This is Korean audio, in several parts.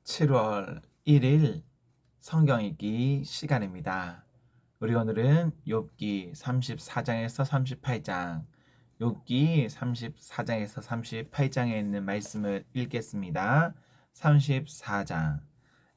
7월 1일 성경 읽기 시간입니다. 우리 오늘은 욥기 34장에서 38장, 욥기 34장에서 38장에 있는 말씀을 읽겠습니다. 34장.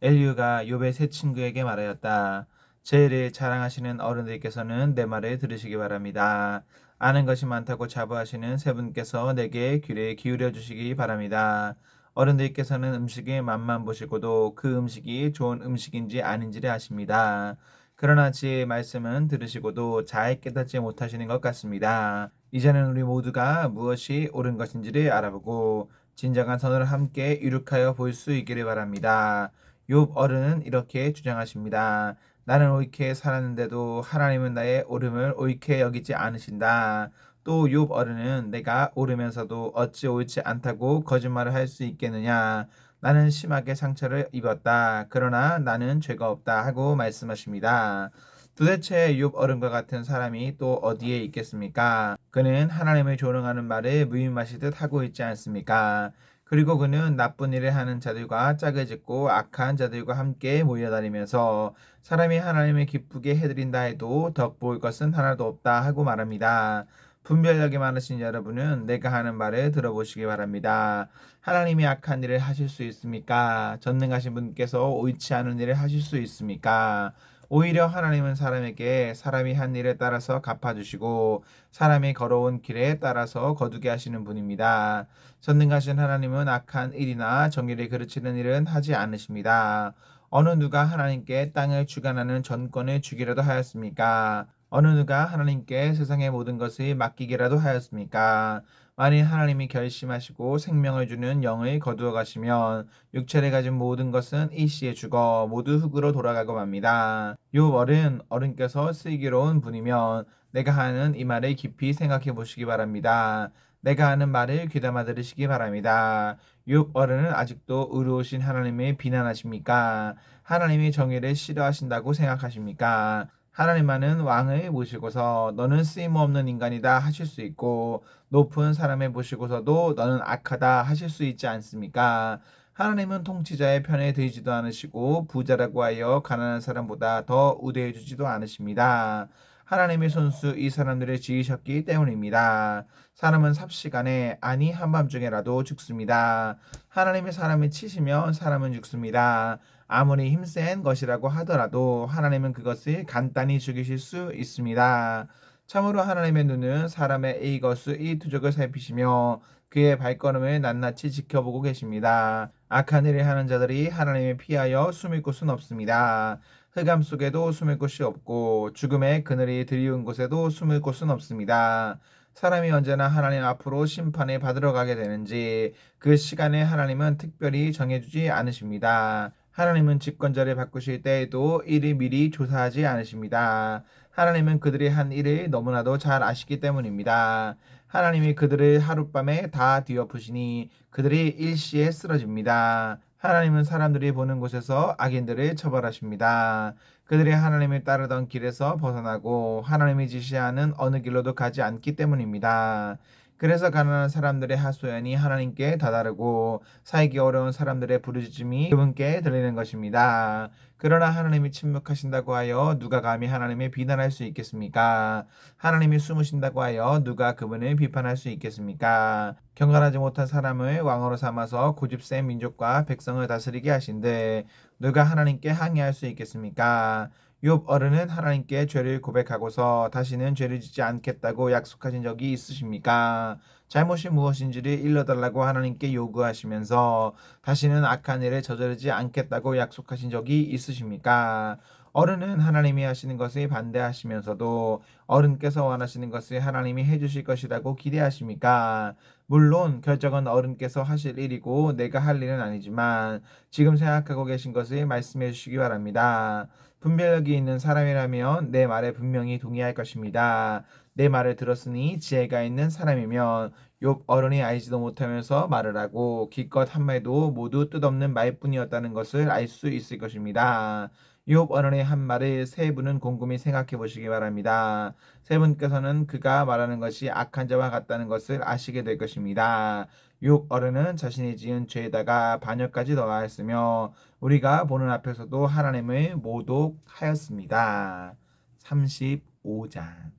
엘리후가 욥의 세 친구에게 말하였다. 제 일을 자랑하시는 어른들께서는 내 말을 들으시기 바랍니다. 아는 것이 많다고 자부하시는 세 분께서 내게 귀를 기울여 주시기 바랍니다. 어른들께서는 음식의 맛만 보시고도 그 음식이 좋은 음식인지 아닌지를 아십니다. 그러나 지혜의 말씀은 들으시고도 잘 깨닫지 못하시는 것 같습니다. 이제는 우리 모두가 무엇이 옳은 것인지를 알아보고 진정한 선을 함께 이룩하여 볼 수 있기를 바랍니다. 욥 어른은 이렇게 주장하십니다. 나는 옳게 살았는데도 하나님은 나의 옳음을 옳게 여기지 않으신다. 또 욥 어른은 내가 옳으면서도 어찌 옳지 않다고 거짓말을 할 수 있겠느냐. 나는 심하게 상처를 입었다. 그러나 나는 죄가 없다 하고 말씀하십니다. 도대체 욥 어른과 같은 사람이 또 어디에 있겠습니까? 그는 하나님을 조롱하는 말을 무임하시듯 하고 있지 않습니까? 그리고 그는 나쁜 일을 하는 자들과 짝을 짓고 악한 자들과 함께 모여다니면서 사람이 하나님을 기쁘게 해드린다 해도 덕보일 것은 하나도 없다 하고 말합니다. 분별력이 많으신 여러분은 내가 하는 말을 들어보시기 바랍니다. 하나님이 악한 일을 하실 수 있습니까? 전능하신 분께서 옳지 않은 일을 하실 수 있습니까? 오히려 하나님은 사람에게 사람이 한 일에 따라서 갚아주시고 사람이 걸어온 길에 따라서 거두게 하시는 분입니다. 전능하신 하나님은 악한 일이나 정의를 그르치는 일은 하지 않으십니다. 어느 누가 하나님께 땅을 주관하는 전권을 주기라도 하였습니까? 어느 누가 하나님께 세상의 모든 것을 맡기기라도 하였습니까? 만일 하나님이 결심하시고 생명을 주는 영을 거두어 가시면 육체를 가진 모든 것은 일시에 죽어 모두 흙으로 돌아가고 맙니다. 요 어른께서 슬기로운 분이면 내가 하는 이 말을 깊이 생각해 보시기 바랍니다. 내가 하는 말을 귀담아 들으시기 바랍니다. 욥 어른은 아직도 의로우신 하나님을 비난하십니까? 하나님이 정의를 싫어하신다고 생각하십니까? 하나님만은 왕을 모시고서 너는 쓰임없는 인간이다 하실 수 있고 높은 사람을 모시고서도 너는 악하다 하실 수 있지 않습니까? 하나님은 통치자의 편에 들지도 않으시고 부자라고 하여 가난한 사람보다 더 우대해 주지도 않으십니다. 하나님의 손수 이 사람들을 지으셨기 때문입니다. 사람은 삽시간에 아니 한밤중에라도 죽습니다. 하나님이 사람을 치시면 사람은 죽습니다. 아무리 힘센 것이라고 하더라도 하나님은 그것을 간단히 죽이실 수 있습니다. 참으로 하나님의 눈은 사람의 이것을 이 투족을 살피시며 그의 발걸음을 낱낱이 지켜보고 계십니다. 악한 일을 하는 자들이 하나님을 피하여 숨을 곳은 없습니다. 흑암 속에도 숨을 곳이 없고 죽음의 그늘이 드리운 곳에도 숨을 곳은 없습니다. 사람이 언제나 하나님 앞으로 심판을 받으러 가게 되는지 그 시간에 하나님은 특별히 정해주지 않으십니다. 하나님은 집권자를 바꾸실 때에도 이를 미리 조사하지 않으십니다. 하나님은 그들이 한 일을 너무나도 잘 아시기 때문입니다. 하나님이 그들을 하룻밤에 다 뒤엎으시니 그들이 일시에 쓰러집니다. 하나님은 사람들이 보는 곳에서 악인들을 처벌하십니다. 그들이 하나님을 따르던 길에서 벗어나고 하나님이 지시하는 어느 길로도 가지 않기 때문입니다. 그래서 가난한 사람들의 하소연이 하나님께 다다르고 살기 어려운 사람들의 부르짖음이 그분께 들리는 것입니다. 그러나 하나님이 침묵하신다고 하여 누가 감히 하나님을 비난할 수 있겠습니까? 하나님이 숨으신다고 하여 누가 그분을 비판할 수 있겠습니까? 경건하지 못한 사람을 왕으로 삼아서 고집센 민족과 백성을 다스리게 하신데 누가 하나님께 항의할 수 있겠습니까? 욥 어른은 하나님께 죄를 고백하고서 다시는 죄를 짓지 않겠다고 약속하신 적이 있으십니까? 잘못이 무엇인지를 일러달라고 하나님께 요구하시면서 다시는 악한 일을 저지르지 않겠다고 약속하신 적이 있으십니까? 어른은 하나님이 하시는 것을 반대하시면서도 어른께서 원하시는 것을 하나님이 해주실 것이라고 기대하십니까? 물론 결정은 어른께서 하실 일이고 내가 할 일은 아니지만 지금 생각하고 계신 것을 말씀해 주시기 바랍니다. 분별력이 있는 사람이라면 내 말에 분명히 동의할 것입니다. 내 말을 들었으니 지혜가 있는 사람이면 욥 어른이 알지도 못하면서 말을 하고 기껏 한 말도 모두 뜻없는 말뿐이었다는 것을 알 수 있을 것입니다. 욥 어른의 한 말을 세 분은 곰곰이 생각해 보시기 바랍니다. 세 분께서는 그가 말하는 것이 악한 자와 같다는 것을 아시게 될 것입니다. 육 어른은 자신이 지은 죄에다가 반역까지 더하였으며 우리가 보는 앞에서도 하나님을 모독하였습니다. 35장.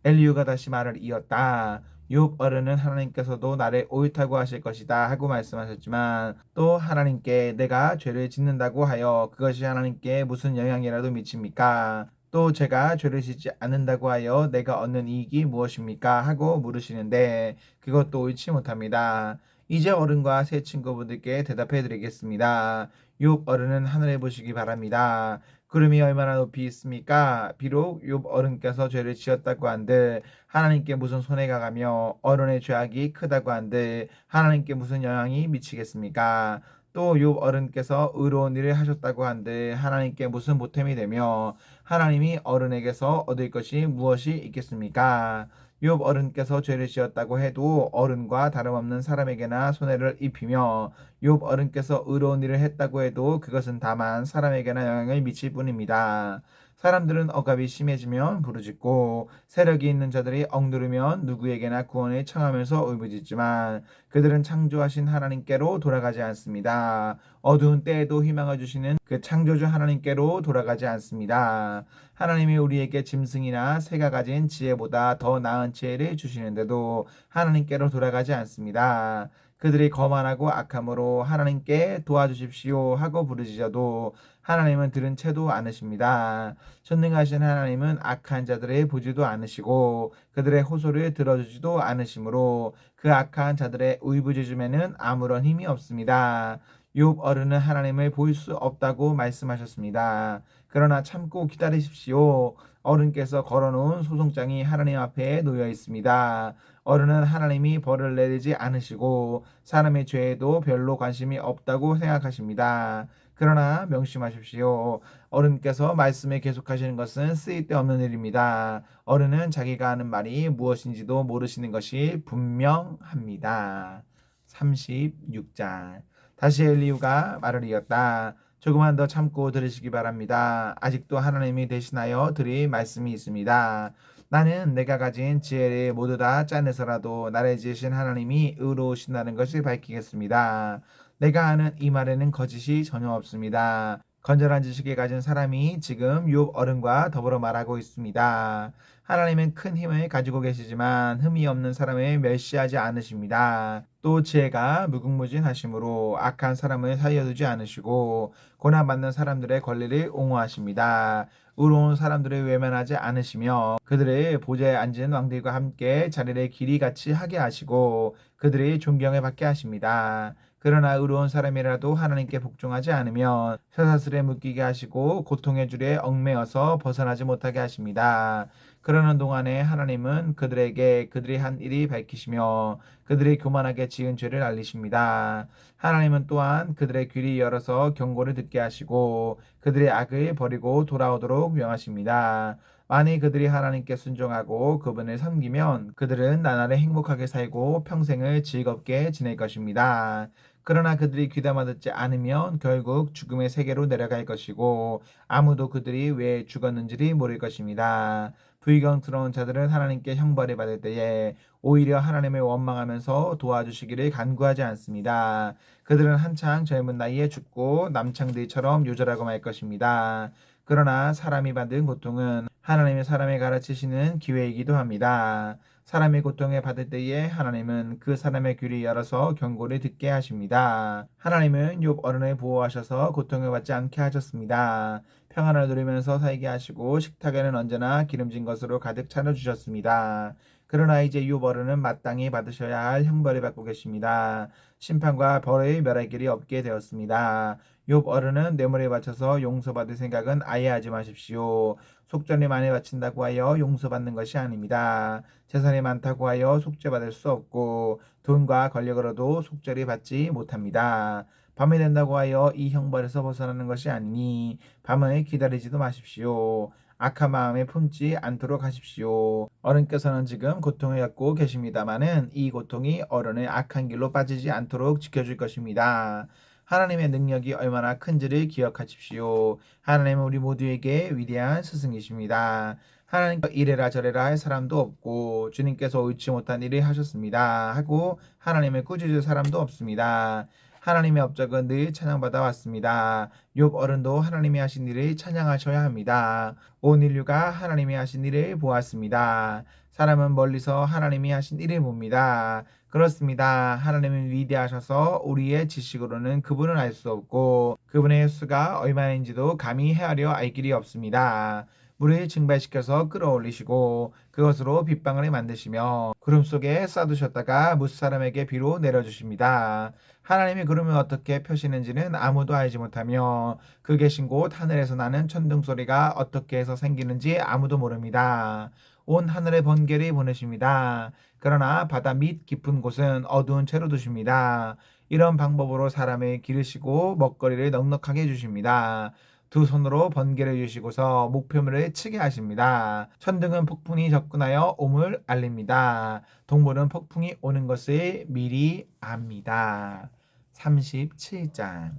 엘리후가 다시 말을 이었다. 욥 어른은 하나님께서도 나를 옳다고 하실 것이다 하고 말씀하셨지만 또 하나님께 내가 죄를 짓는다고 하여 그것이 하나님께 무슨 영향이라도 미칩니까? 또 제가 죄를 짓지 않는다고 하여 내가 얻는 이익이 무엇입니까? 하고 물으시는데 그것도 옳지 못합니다. 이제 어른과 새 친구분들께 대답해 드리겠습니다. 욥 어른은 하늘에 보시기 바랍니다. 구름이 얼마나 높이 있습니까? 비록 욥 어른께서 죄를 지었다고 한들 하나님께 무슨 손해가 가며 어른의 죄악이 크다고 한들 하나님께 무슨 영향이 미치겠습니까? 또 욥 어른께서 의로운 일을 하셨다고 한들 하나님께 무슨 보탬이 되며 하나님이 어른에게서 얻을 것이 무엇이 있겠습니까? 욥 어른께서 죄를 지었다고 해도 어른과 다름없는 사람에게나 손해를 입히며 욥 어른께서 의로운 일을 했다고 해도 그것은 다만 사람에게나 영향을 미칠 뿐입니다. 사람들은 억압이 심해지면 부르짖고 세력이 있는 자들이 억누르면 누구에게나 구원을 청하면서 울부짖지만 그들은 창조하신 하나님께로 돌아가지 않습니다. 어두운 때에도 희망을 주시는 그 창조주 하나님께로 돌아가지 않습니다. 하나님이 우리에게 짐승이나 새가 가진 지혜보다 더 나은 지혜를 주시는데도 하나님께로 돌아가지 않습니다. 그들이 거만하고 악함으로 하나님께 도와주십시오 하고 부르짖어도 하나님은 들은 채도 않으십니다. 전능하신 하나님은 악한 자들의 보지도 않으시고 그들의 호소를 들어주지도 않으시므로 그 악한 자들의 울부짖음에는 아무런 힘이 없습니다. 욥 어른은 하나님을 볼 수 없다고 말씀하셨습니다. 그러나 참고 기다리십시오. 어른께서 걸어놓은 소송장이 하나님 앞에 놓여 있습니다. 어른은 하나님이 벌을 내리지 않으시고 사람의 죄에도 별로 관심이 없다고 생각하십니다. 그러나 명심하십시오. 어른께서 말씀을 계속하시는 것은 쓸데없는 일입니다. 어른은 자기가 하는 말이 무엇인지도 모르시는 것이 분명합니다. 36장. 다시 엘리후가 말을 이었다. 조금만 더 참고 들으시기 바랍니다. 아직도 하나님이 대신하여 드릴 말씀이 있습니다. 나는 내가 가진 지혜를 모두 다 짜내서라도 나를 지으신 하나님이 의로우신다는 것을 밝히겠습니다. 내가 하는 이 말에는 거짓이 전혀 없습니다. 건전한 지식을 가진 사람이 지금 욥 어른과 더불어 말하고 있습니다. 하나님은 큰 힘을 가지고 계시지만 흠이 없는 사람을 멸시하지 않으십니다. 또 지혜가 무궁무진하심으로 악한 사람을 살려두지 않으시고 고난받는 사람들의 권리를 옹호하십니다. 의로운 사람들을 외면하지 않으시며 그들의 보좌에 앉은 왕들과 함께 자리를 길이같이 하게 하시고 그들의 존경을 받게 하십니다. 그러나 의로운 사람이라도 하나님께 복종하지 않으면 쇠사슬에 묶이게 하시고 고통의 줄에 얽매여서 벗어나지 못하게 하십니다. 그러는 동안에 하나님은 그들에게 그들이 한 일이 밝히시며 그들이 교만하게 지은 죄를 알리십니다. 하나님은 또한 그들의 귀를 열어서 경고를 듣게 하시고 그들의 악을 버리고 돌아오도록 명하십니다. 만일 그들이 하나님께 순종하고 그분을 섬기면 그들은 나날이 행복하게 살고 평생을 즐겁게 지낼 것입니다. 그러나 그들이 귀담아 듣지 않으면 결국 죽음의 세계로 내려갈 것이고 아무도 그들이 왜 죽었는지를 모를 것입니다. 불경스러운 자들은 하나님께 형벌을 받을 때에 오히려 하나님을 원망하면서 도와주시기를 간구하지 않습니다. 그들은 한창 젊은 나이에 죽고 남창들처럼 요절하고 말 것입니다. 그러나 사람이 받은 고통은 하나님의 사람에 가르치시는 기회이기도 합니다. 사람이 고통을 받을 때에 하나님은 그 사람의 귀를 열어서 경고를 듣게 하십니다. 하나님은 욥 어른을 보호하셔서 고통을 받지 않게 하셨습니다. 평안을 누리면서 살게 하시고 식탁에는 언제나 기름진 것으로 가득 차려주셨습니다. 그러나 이제 욥 어른은 마땅히 받으셔야 할 형벌을 받고 계십니다. 심판과 벌의 멸할 길이 없게 되었습니다. 욥 어른은 뇌물에 바쳐서 용서받을 생각은 아예 하지 마십시오. 속전이 많이 바친다고 하여 용서받는 것이 아닙니다. 재산이 많다고 하여 속죄받을 수 없고 돈과 권력으로도 속죄를 받지 못합니다. 밤이 된다고 하여 이 형벌에서 벗어나는 것이 아니니 밤을 기다리지도 마십시오. 악한 마음에 품지 않도록 하십시오. 어른께서는 지금 고통을 겪고 계십니다마는 이 고통이 어른의 악한 길로 빠지지 않도록 지켜줄 것입니다. 하나님의 능력이 얼마나 큰지를 기억하십시오. 하나님은 우리 모두에게 위대한 스승이십니다. 하나님께서 이래라 저래라 할 사람도 없고 주님께서 옳지 못한 일을 하셨습니다 하고 하나님을 꾸짖을 사람도 없습니다. 하나님의 업적은 늘 찬양받아 왔습니다. 욥 어른도 하나님이 하신 일을 찬양하셔야 합니다. 온 인류가 하나님이 하신 일을 보았습니다. 사람은 멀리서 하나님이 하신 일을 봅니다. 그렇습니다. 하나님은 위대하셔서 우리의 지식으로는 그분을 알 수 없고 그분의 수가 얼마인지도 감히 헤아려 알 길이 없습니다. 물을 증발시켜서 끌어올리시고 그것으로 빗방울을 만드시며 구름 속에 쌓두셨다가 무사람에게 비로 내려주십니다. 하나님이 구름을 어떻게 펴시는지는 아무도 알지 못하며 그 계신 곳 하늘에서 나는 천둥 소리가 어떻게 해서 생기는지 아무도 모릅니다. 온 하늘에 번개를 보내십니다. 그러나 바다 밑 깊은 곳은 어두운 채로 두십니다. 이런 방법으로 사람을 기르시고 먹거리를 넉넉하게 해주십니다. 두 손으로 번개를 주시고서 목표물을 치게 하십니다. 천둥은 폭풍이 접근하여 옴을 알립니다. 동물은 폭풍이 오는 것을 미리 압니다. 37장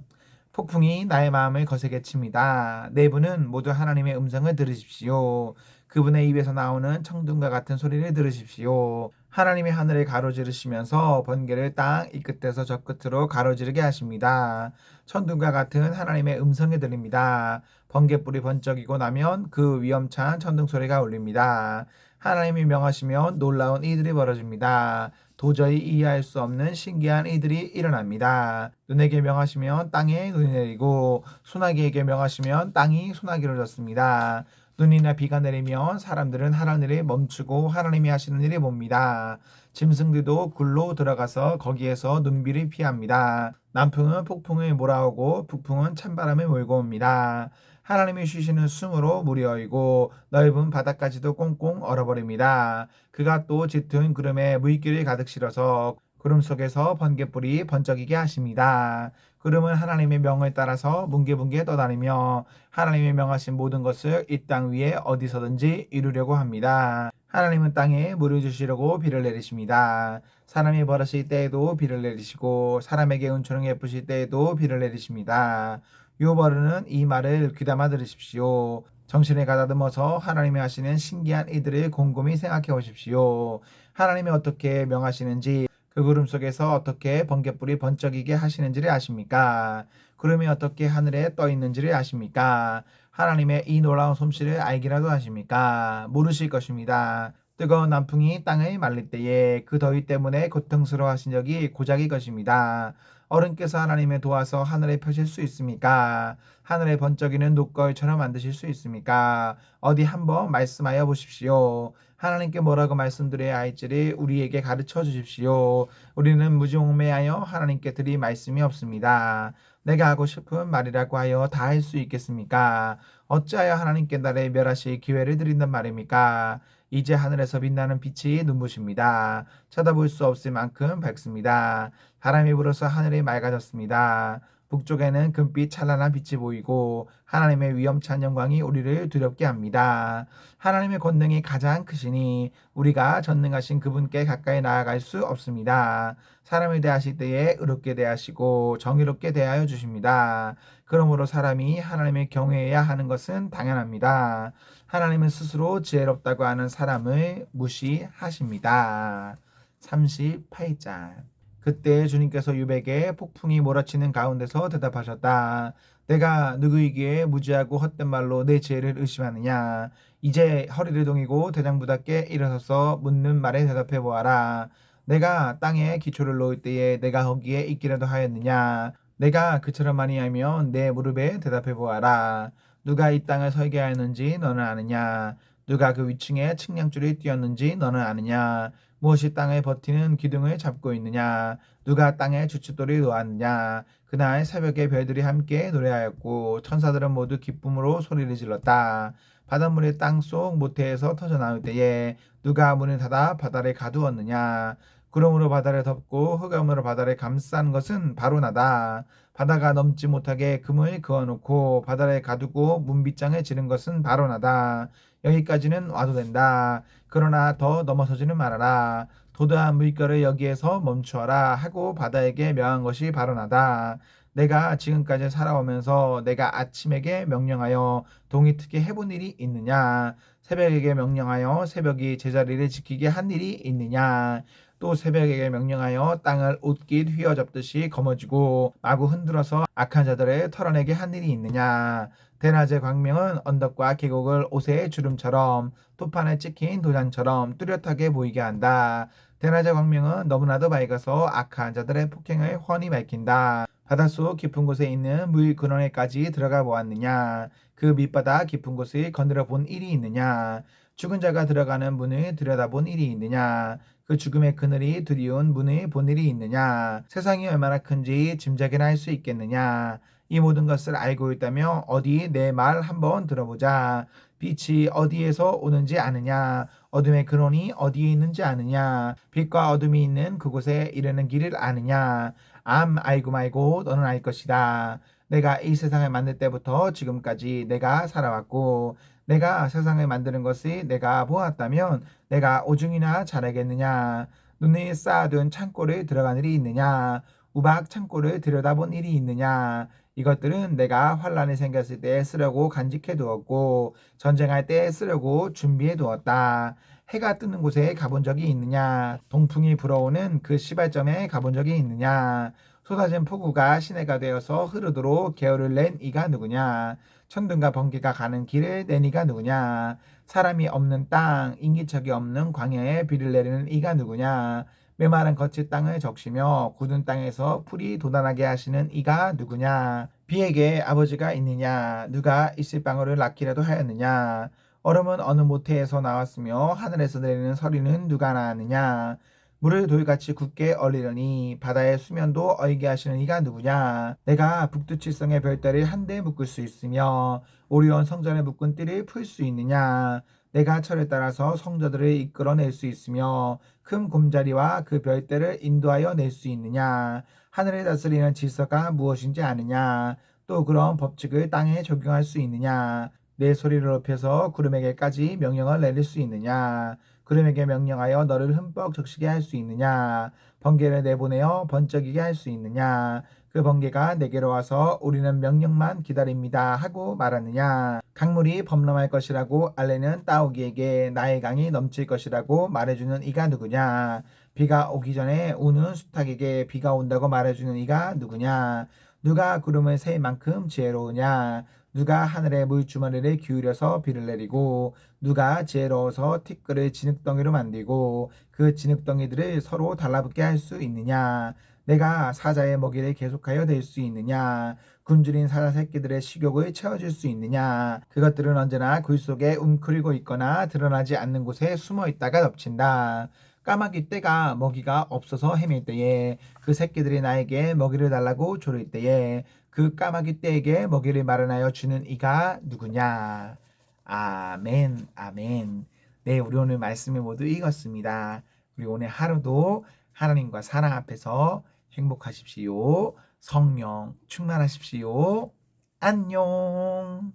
폭풍이 나의 마음을 거세게 칩니다. 내부는 모두 하나님의 음성을 들으십시오. 그분의 입에서 나오는 청둥과 같은 소리를 들으십시오. 하나님이 하늘을 가로지르시면서 번개를 땅 이 끝에서 저 끝으로 가로지르게 하십니다. 천둥과 같은 하나님의 음성이 들립니다. 번개불이 번쩍이고 나면 그 위험찬 천둥 소리가 울립니다. 하나님이 명하시면 놀라운 일들이 벌어집니다. 도저히 이해할 수 없는 신기한 일들이 일어납니다. 눈에게 명하시면 땅에 눈이 내리고 소나기에게 명하시면 땅이 소나기로 졌습니다. 눈이나 비가 내리면 사람들은 하라는 일을 멈추고 하나님이 하시는 일을 봅니다. 짐승들도 굴로 들어가서 거기에서 눈비를 피합니다. 남풍은 폭풍을 몰아오고 북풍은 찬바람을 몰고 옵니다. 하나님이 쉬시는 숨으로 물이 어이고 넓은 바다까지도 꽁꽁 얼어버립니다. 그가 또 짙은 구름에 물기를 가득 실어서 구름 속에서 번갯불이 번쩍이게 하십니다. 구름은 하나님의 명을 따라서 뭉게뭉게 떠다니며 하나님의 명하신 모든 것을 이 땅 위에 어디서든지 이루려고 합니다. 하나님은 땅에 물을 주시려고 비를 내리십니다. 사람이 벌으실 때에도 비를 내리시고 사람에게 은총을 베푸실 때에도 비를 내리십니다. 요버르는 이 말을 귀담아 들으십시오. 정신을 가다듬어서 하나님이 하시는 신기한 이들을 곰곰이 생각해 보십시오. 하나님이 어떻게 명하시는지 그 구름 속에서 어떻게 번갯불이 번쩍이게 하시는지를 아십니까? 구름이 어떻게 하늘에 떠 있는지를 아십니까? 하나님의 이 놀라운 솜씨를 알기라도 하십니까? 모르실 것입니다. 뜨거운 남풍이 땅을 말릴 때에 그 더위 때문에 고통스러워하신 적이 고작일 것입니다. 어른께서 하나님의 도와서 하늘에 펴실 수 있습니까? 하늘에 번쩍이는 녹거울처럼 만드실 수 있습니까? 어디 한번 말씀하여 보십시오. 하나님께 뭐라고 말씀드려야 할지를 우리에게 가르쳐 주십시오. 우리는 무지몽매하여 하나님께 드릴 말씀이 없습니다. 내가 하고 싶은 말이라고 하여 다 할 수 있겠습니까? 어찌하여 하나님께 나를 멸하실 기회를 드린단 말입니까? 이제 하늘에서 빛나는 빛이 눈부십니다. 쳐다볼 수 없을 만큼 밝습니다. 바람이 불어서 하늘이 맑아졌습니다. 북쪽에는 금빛 찬란한 빛이 보이고 하나님의 위엄찬 영광이 우리를 두렵게 합니다. 하나님의 권능이 가장 크시니 우리가 전능하신 그분께 가까이 나아갈 수 없습니다. 사람을 대하실 때에 의롭게 대하시고 정의롭게 대하여 주십니다. 그러므로 사람이 하나님을 경외해야 하는 것은 당연합니다. 하나님은 스스로 지혜롭다고 하는 사람을 무시하십니다. 38장 그때 주님께서 욥에게 폭풍이 몰아치는 가운데서 대답하셨다. 내가 누구이기에 무지하고 헛된 말로 내 지혜를 의심하느냐. 이제 허리를 동이고 대장부답게 일어서서 묻는 말에 대답해 보아라. 내가 땅에 기초를 놓을 때에 내가 거기에 있기라도 하였느냐. 내가 그처럼 많이 알면 내 무릎에 대답해 보아라. 누가 이 땅을 설계하였는지 너는 아느냐. 누가 그 위층에 측량줄이 띄었는지 너는 아느냐. 무엇이 땅에 버티는 기둥을 잡고 있느냐. 누가 땅에 주춧돌이 놓았느냐. 그날 새벽에 별들이 함께 노래하였고 천사들은 모두 기쁨으로 소리를 질렀다. 바닷물이 땅속 모태에서 터져나올 때에 누가 문을 닫아 바다를 가두었느냐. 구름으로 바다를 덮고 흑암으로 바다를 감싼 것은 바로 나다. 바다가 넘지 못하게 금을 그어놓고 바다를 가두고 문빗장을 지른 것은 바로 나다. 여기까지는 와도 된다. 그러나 더 넘어서지는 말아라. 도도한 물결을 여기에서 멈추어라 하고 바다에게 명한 것이 바로 나다. 내가 지금까지 살아오면서 내가 아침에게 명령하여 동이 트게 해본 일이 있느냐? 새벽에게 명령하여 새벽이 제자리를 지키게 한 일이 있느냐? 또 새벽에게 명령하여 땅을 옷깃 휘어잡듯이 거머쥐고 마구 흔들어서 악한 자들을 털어내게 한 일이 있느냐? 대낮의 광명은 언덕과 계곡을 옷의 주름처럼 토판에 찍힌 도장처럼 뚜렷하게 보이게 한다. 대낮의 광명은 너무나도 밝아서 악한 자들의 폭행을 훤히 밝힌다. 바닷속 깊은 곳에 있는 물 근원에까지 들어가 보았느냐? 그 밑바닥 깊은 곳을 거닐어 본 일이 있느냐? 죽은 자가 들어가는 문을 들여다본 일이 있느냐? 그 죽음의 그늘이 드리운 문을 본 일이 있느냐? 세상이 얼마나 큰지 짐작이나 할 수 있겠느냐? 이 모든 것을 알고 있다며 어디 내 말 한번 들어보자. 빛이 어디에서 오는지 아느냐? 어둠의 근원이 어디에 있는지 아느냐? 빛과 어둠이 있는 그곳에 이르는 길을 아느냐? 알고 말고 너는 알 것이다. 내가 이 세상을 만들 때부터 지금까지 내가 살아왔고 내가 세상을 만드는 것을 내가 보았다면 내가 오중이나 잘하겠느냐? 눈에 쌓아둔 창고를 들어간 일이 있느냐? 우박 창고를 들여다본 일이 있느냐? 이것들은 내가 환란이 생겼을 때 쓰려고 간직해 두었고 전쟁할 때 쓰려고 준비해 두었다. 해가 뜨는 곳에 가본 적이 있느냐? 동풍이 불어오는 그 시발점에 가본 적이 있느냐? 쏟아진 폭우가 시내가 되어서 흐르도록 계열을 낸 이가 누구냐? 천둥과 번개가 가는 길을 낸 이가 누구냐? 사람이 없는 땅, 인기척이 없는 광야에 비를 내리는 이가 누구냐? 메마른 거칠 땅을 적시며 굳은 땅에서 풀이 돋아나게 하시는 이가 누구냐? 비에게 아버지가 있느냐? 누가 있을 방울을 낳기라도 하였느냐? 얼음은 어느 모태에서 나왔으며 하늘에서 내리는 서리는 누가 낳았느냐? 물을 돌같이 굳게 얼리려니 바다의 수면도 얼게 하시는 이가 누구냐? 내가 북두칠성의 별따를 한데 묶을 수 있으며 오리온 성전의 묶은 띠를 풀 수 있느냐? 내가 철을 따라서 성자들을 이끌어낼 수 있으며 큰 곰자리와 그 별대를 인도하여 낼 수 있느냐? 하늘을 다스리는 질서가 무엇인지 아느냐? 또 그런 법칙을 땅에 적용할 수 있느냐? 내 소리를 높여서 구름에게까지 명령을 내릴 수 있느냐? 구름에게 명령하여 너를 흠뻑 적시게 할 수 있느냐? 번개를 내보내어 번쩍이게 할 수 있느냐? 그 번개가 내게로 와서 우리는 명령만 기다립니다 하고 말하느냐? 강물이 범람할 것이라고 알레는 따오기에게 나의 강이 넘칠 것이라고 말해주는 이가 누구냐? 비가 오기 전에 우는 수탉에게 비가 온다고 말해주는 이가 누구냐? 누가 구름을 셀 만큼 지혜로우냐? 누가 하늘의 물주머니를 기울여서 비를 내리고 누가 지혜로워서 티끌을 진흙덩이로 만들고 그 진흙덩이들을 서로 달라붙게 할 수 있느냐? 내가 사자의 먹이를 계속하여 낼 수 있느냐? 굶주린 사자 새끼들의 식욕을 채워줄 수 있느냐? 그것들은 언제나 굴 속에 웅크리고 있거나 드러나지 않는 곳에 숨어 있다가 덮친다. 까마귀 떼가 먹이가 없어서 헤맬 때에 그 새끼들이 나에게 먹이를 달라고 조를 때에 그 까마귀 떼에게 먹이를 마련하여 주는 이가 누구냐? 아멘, 아멘. 네, 우리 오늘 말씀을 모두 읽었습니다. 우리 오늘 하루도 하나님과 사랑 앞에서 행복하십시오. 성령 충만하십시오. 안녕.